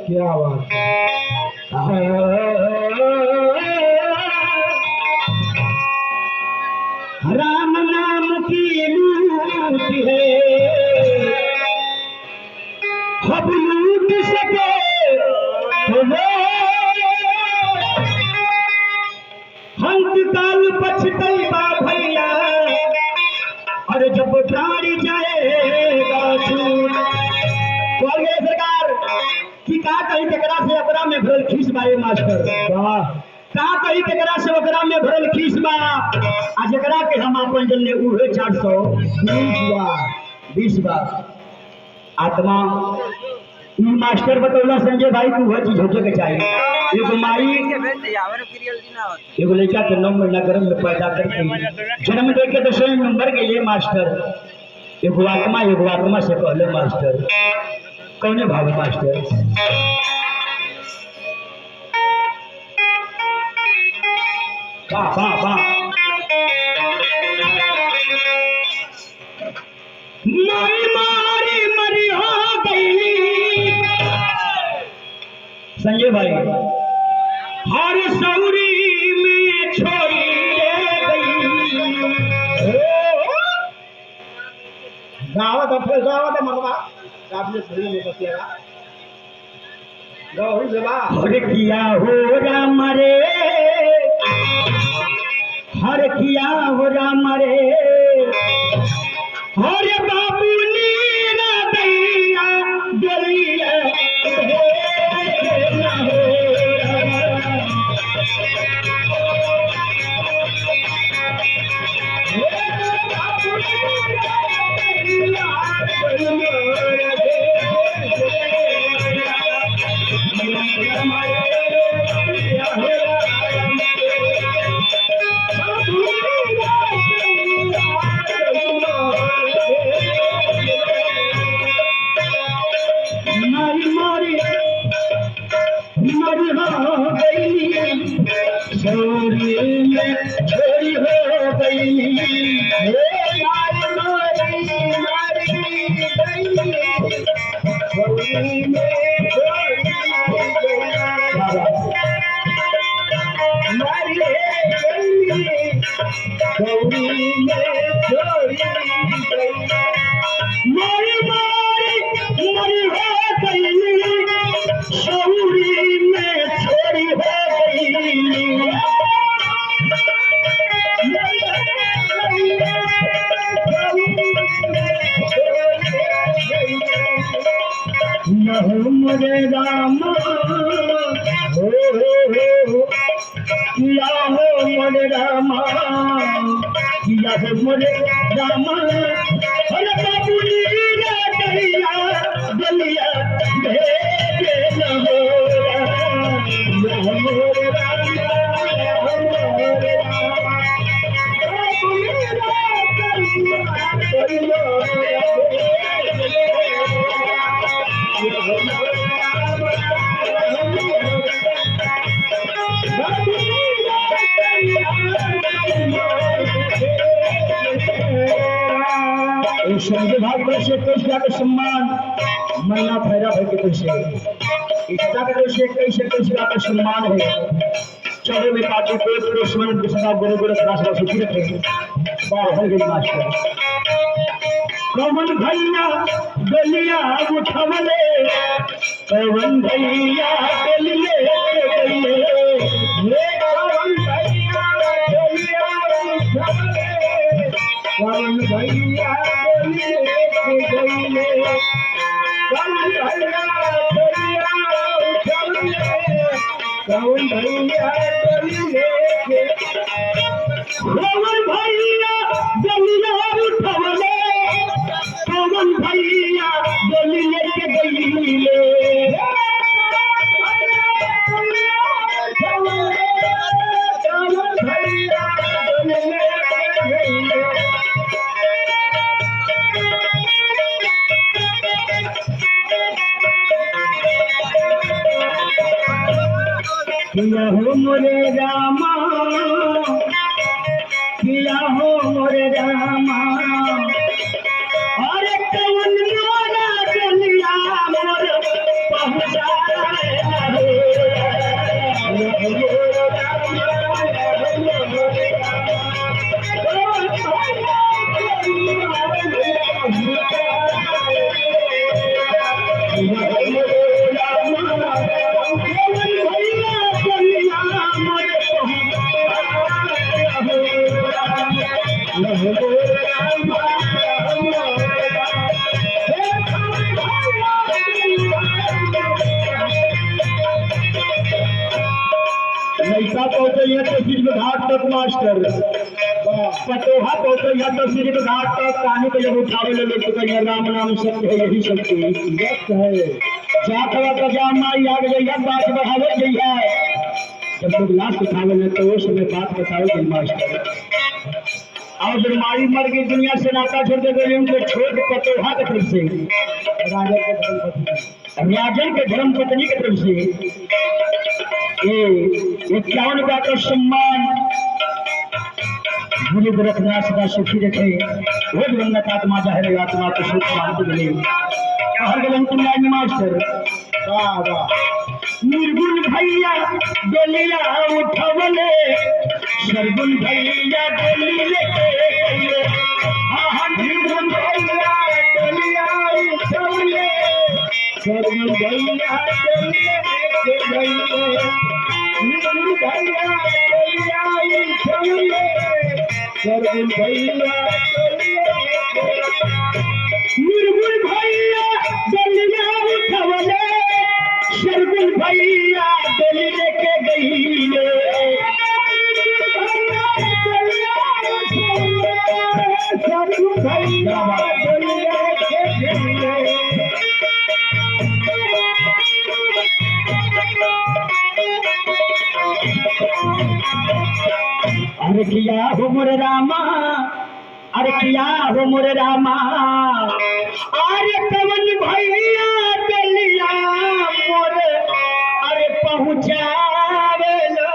क्या बात है। राम नाम की लूट है, अब लूट सके तो वो हंत काल पछतैबा भैया, और जब प्राण जाएगा छूट। बोल गए सरकार कि का कहीं केकरा से ओकरा में भरल खीस बाए मास्टर, वाह का कहीं केकरा से ओकरा में भरल खीस बा, आ जेकरा के हम अपन जल्ले उहे 420 बार आत्मा ई मास्टर बतौला संजय भाई तू वह चीज होके के चाहिए। एगो माई एगो लड़का के 9 महीना गर्भ में पैदा करके जन्म दे के 10वें नंबर के लिए मास्टर एगो आत्मा से कहले मास्टर कौने भाव मास्टर वाह वाह वाह मरी हो गई संजय भाई हर सौरी में छोड़ी गावत मगवा आपने थोड़ी में बतिया गौरी बेबा हर किया हो राम रे, हर किया हो राम रे, हर बाबू नीरा दैया गलिया छोरी हो गई मोरे राम हो किया हो मोरे राम किया हो मोरे राम अरे बाबूजी रे दरिया दलिया भेजे न हो मोरे राम मोरे राम संजय भाई को से कैसे सम्मान मन्ना फैरा भाई के कैसे इसका कैसे का सम्मान है। चौदह में पार्टी को पुरुषमन कृष्णा गुरु गुरु क्लास का सुखी रखेंगे बाहर गई मास्टर कौन भैया गलिया उठवले कौन भैया गलिए ये कौन भैया गलिया उठवले कौन भैया कौन भैया गलिया उठवले कौन भैया गलिए के गलिए किया हो मोरे रामा किया हो मोरे रामा अरे कौन मोरा गलिया मोर पहुँचा नैसा पहुंचे यह तस्वीर घाट तक मास्टर पटोहा पहुंचे यह तस्वीर घाट तक कहानी को जब उठावे ले लोग तो कहीं राम नाम सत्य है यही शक्ति व्यक्त है जात हुआ तो जान माई आग जइया बात बढ़ावे जइया जब लोग लाश उठावे ले तो उस समय बात बताओ गई मास्टर और जब माई मर गई दुनिया से नाता छोड़ दे गए उनको छोड़ पटोहा की तरफ से राजन के धर्म पत्नी की तरफ से ये 51 का तो सम्मान गुरु गोरखनाथ सदा सुखी रखे वो दिवंगत आत्मा जाहिर आत्मा को सुख शांति मिले हर गलन तुम लाइन मास्टर वाह वाह निर्गुण भैया डोलिया उठवले सरगुण भैया डोलिया के हाँ निर्गुण भैया डोलिया उठवले सरगुण भैया डोलिया के निर्गुण भैया डोलिया उठवले सरगुण भैया निर्गुण भैया डोलिया उठवले सरगुण भैया डोलिया के गईले सरगुण भैया डोलिया के गईले अरे किया हो मोरे रामा अरे किया हो मोरे रामा अरे कवन भैया डलिया मोरे अरे पहुँचावे लो